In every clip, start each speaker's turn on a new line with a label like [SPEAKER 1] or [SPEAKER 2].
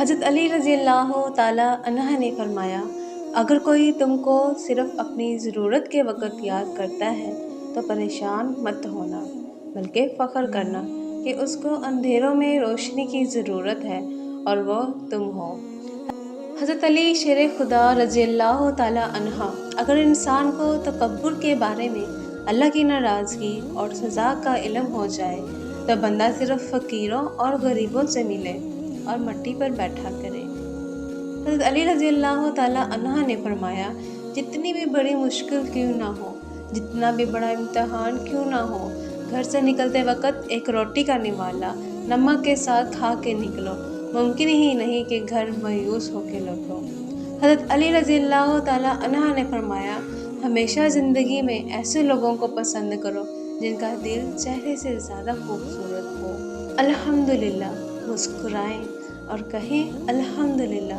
[SPEAKER 1] حضرت علی رضی اللہ تعالیٰ عنہ نے فرمایا، اگر کوئی تم کو صرف اپنی ضرورت کے وقت یاد کرتا ہے تو پریشان مت ہونا، بلکہ فخر کرنا کہ اس کو اندھیروں میں روشنی کی ضرورت ہے اور وہ تم ہو۔ حضرت علی شیر خدا رضی اللہ تعالیٰ عنہ، اگر انسان کو تکبر کے بارے میں اللہ کی ناراضگی اور سزا کا علم ہو جائے تو بندہ صرف فقیروں اور غریبوں سے ملے اور مٹی پر بیٹھا کرے۔ حضرت علی رضی اللہ تعالیٰ عنہ نے فرمایا، جتنی بھی بڑی مشکل کیوں نہ ہو، جتنا بھی بڑا امتحان کیوں نہ ہو، گھر سے نکلتے وقت ایک روٹی کا نوالا نمک کے ساتھ کھا کے نکلو، ممکن ہی نہیں کہ گھر مایوس ہو کے لوٹو۔ حضرت علی رضی اللہ تعالیٰ عنہ نے فرمایا، ہمیشہ زندگی میں ایسے لوگوں کو پسند کرو جن کا دل چہرے سے زیادہ خوبصورت ہو۔ الحمدللہ مسکرائیں اور کہیں الحمدللہ،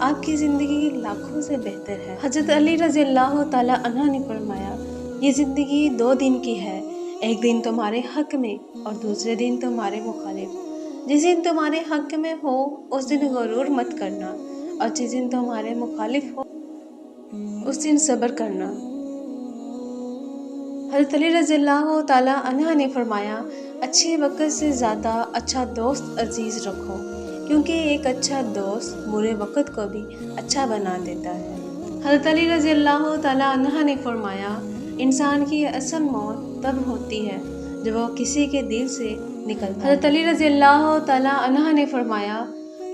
[SPEAKER 1] آپ کی زندگی لاکھوں سے بہتر ہے۔ حضرت علی رضی اللہ تعالیٰ عنہ نے فرمایا، یہ زندگی 2 دن کی ہے، ایک دن تمہارے حق میں اور دوسرے دن تمہارے مخالف۔ جس دن تمہارے حق میں ہو اس دن غرور مت کرنا، اور جس دن تمہارے مخالف ہو اس دن صبر کرنا۔ حضرت علی رضی اللہ تعالیٰ عنہ نے فرمایا، اچھے وقت سے زیادہ اچھا دوست عزیز رکھو، کیونکہ ایک اچھا دوست برے وقت کو بھی اچھا بنا دیتا ہے۔ حضرت علی رضی اللہ تعالیٰ عنہ نے فرمایا، انسان کی اصل موت تب ہوتی ہے جب وہ کسی کے دل سے نکلتا ہے۔ حضرت علی رضی اللہ تعالیٰ عنہ نے فرمایا،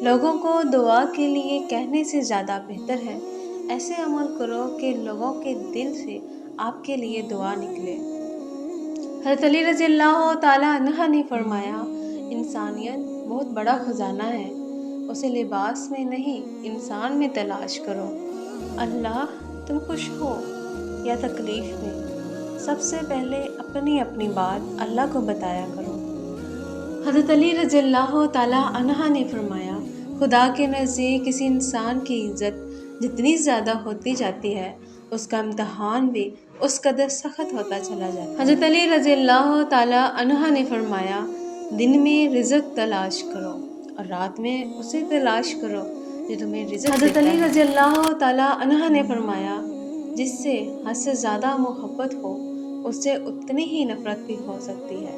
[SPEAKER 1] لوگوں کو دعا کے لیے کہنے سے زیادہ بہتر ہے ایسے عمل کرو کہ لوگوں کے دل سے آپ کے لیے دعا نکلے۔ حضرت علی رضی اللہ تعالیٰ عنہ نے فرمایا، انسانیت بہت بڑا خزانہ ہے، اسے لباس میں نہیں انسان میں تلاش کرو۔ اللہ تم خوش ہو یا تکلیف میں، سب سے پہلے اپنی اپنی بات اللہ کو بتایا کرو۔ حضرت علی رضی اللہ تعالیٰ عنہ نے فرمایا، خدا کے نزدیک کسی انسان کی عزت جتنی زیادہ ہوتی جاتی ہے اس کا امتحان بھی اس قدر سخت ہوتا چلا جاتا ہے۔ حضرت علی رضی اللہ تعالیٰ عنہ نے فرمایا، دن میں رزق تلاش کرو اور رات میں اسے تلاش کرو جو تمہیں رزق دیتا ہے۔ حضرت علی رضی اللہ تعالیٰ عنہ نے فرمایا، جس سے حد سے زیادہ محبت ہو اس سے اتنی ہی نفرت بھی ہو سکتی ہے،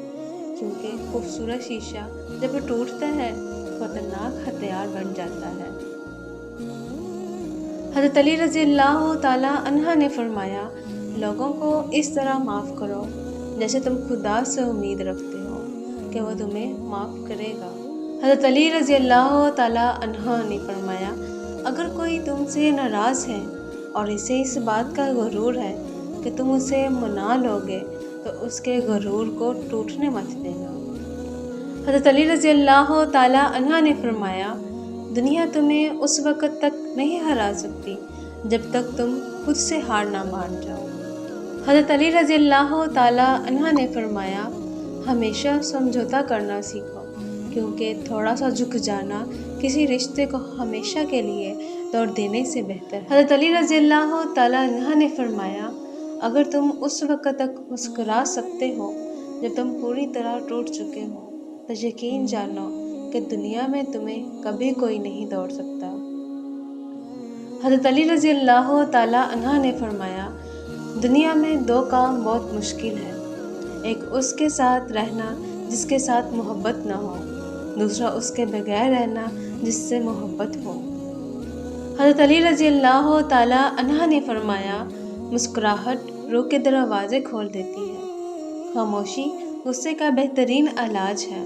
[SPEAKER 1] کیونکہ خوبصورت شیشہ جب ٹوٹتا ہے خطرناک ہتھیار بن جاتا ہے۔ حضرت علی رضی اللہ تعالیٰ عنہ نے فرمایا، لوگوں کو اس طرح معاف کرو جیسے تم خدا سے امید رکھتے ہو کہ وہ تمہیں معاف کرے گا۔ حضرت علی رضی اللہ تعالیٰ عنہ نے فرمایا، اگر کوئی تم سے ناراض ہے اور اسے اس بات کا غرور ہے کہ تم اسے منا لوگے تو اس کے غرور کو ٹوٹنے مت دینا۔ حضرت علی رضی اللہ تعالیٰ عنہ نے فرمایا، دنیا تمہیں اس وقت تک نہیں ہرا سکتی جب تک تم خود سے ہار نہ مان جاؤ۔ حضرت علی رضی اللہ تعالیٰ عنہ نے فرمایا، ہمیشہ سمجھوتا کرنا سیکھو، کیونکہ تھوڑا سا جھک جانا کسی رشتے کو ہمیشہ کے لیے توڑ دینے سے بہتر ہے۔ حضرت علی رضی اللہ تعالیٰ عنہ نے فرمایا، اگر تم اس وقت تک مسکرا سکتے ہو جب تم پوری طرح ٹوٹ چکے ہو تو یقین جانو کہ دنیا میں تمہیں کبھی کوئی نہیں توڑ سکتا۔ حضرت علی رضی اللہ تعالیٰ عنہ نے فرمایا، دنیا میں 2 کام بہت مشکل ہے، ایک اس کے ساتھ رہنا جس کے ساتھ محبت نہ ہو، دوسرا اس کے بغیر رہنا جس سے محبت ہو۔ حضرت علی رضی اللہ تعالیٰ عنہ نے فرمایا، مسکراہٹ روح کے دروازے کھول دیتی ہے، خاموشی غصے کا بہترین علاج ہے،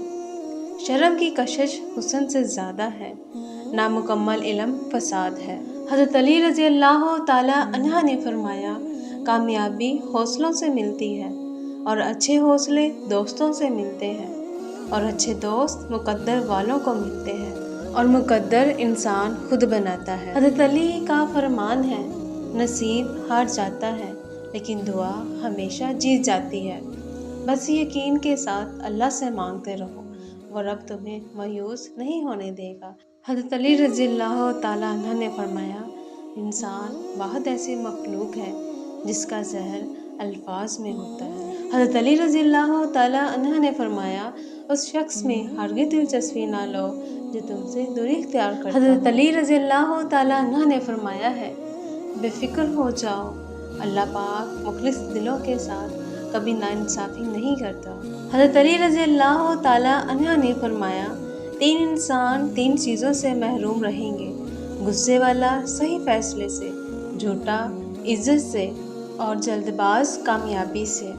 [SPEAKER 1] شرم کی کشش حسن سے زیادہ ہے، نامکمل علم فساد ہے۔ حضرت علی رضی اللہ تعالیٰ عنہ نے فرمایا، کامیابی حوصلوں سے ملتی ہے اور اچھے حوصلے دوستوں سے ملتے ہیں، اور اچھے دوست مقدر والوں کو ملتے ہیں، اور مقدر انسان خود بناتا ہے۔ حضرت علی کا فرمان ہے، نصیب ہار جاتا ہے لیکن دعا ہمیشہ جیت جاتی ہے، بس یقین کے ساتھ اللہ سے مانگتے رہو، وہ رب تمہیں مایوس نہیں ہونے دے گا۔ حضرت علی رضی اللہ تعالیٰ عنہ نے فرمایا، انسان واحد ایسی مخلوق ہے جس کا زہر الفاظ میں ہوتا ہے۔ حضرت علی رضی اللہ تعالیٰ عنہ نے فرمایا اس شخص میں ہرگز دلچسپی نہ لو جو تم سے دوری اختیار کرتا ہے۔ حضرت علی رضی اللہ تعالیٰ عنہ نے فرمایا ہے بے فکر ہو جاؤ، اللہ پاک مخلص دلوں کے ساتھ کبھی ناانصافی نہیں کرتا۔ حضرت علی رضی اللہ تعالیٰ عنہ نے فرمایا 3 انسان 3 چیزوں سے محروم رہیں گے، غصے والا صحیح فیصلے سے، جھوٹا عزت سے، اور جلد باز کامیابی سے۔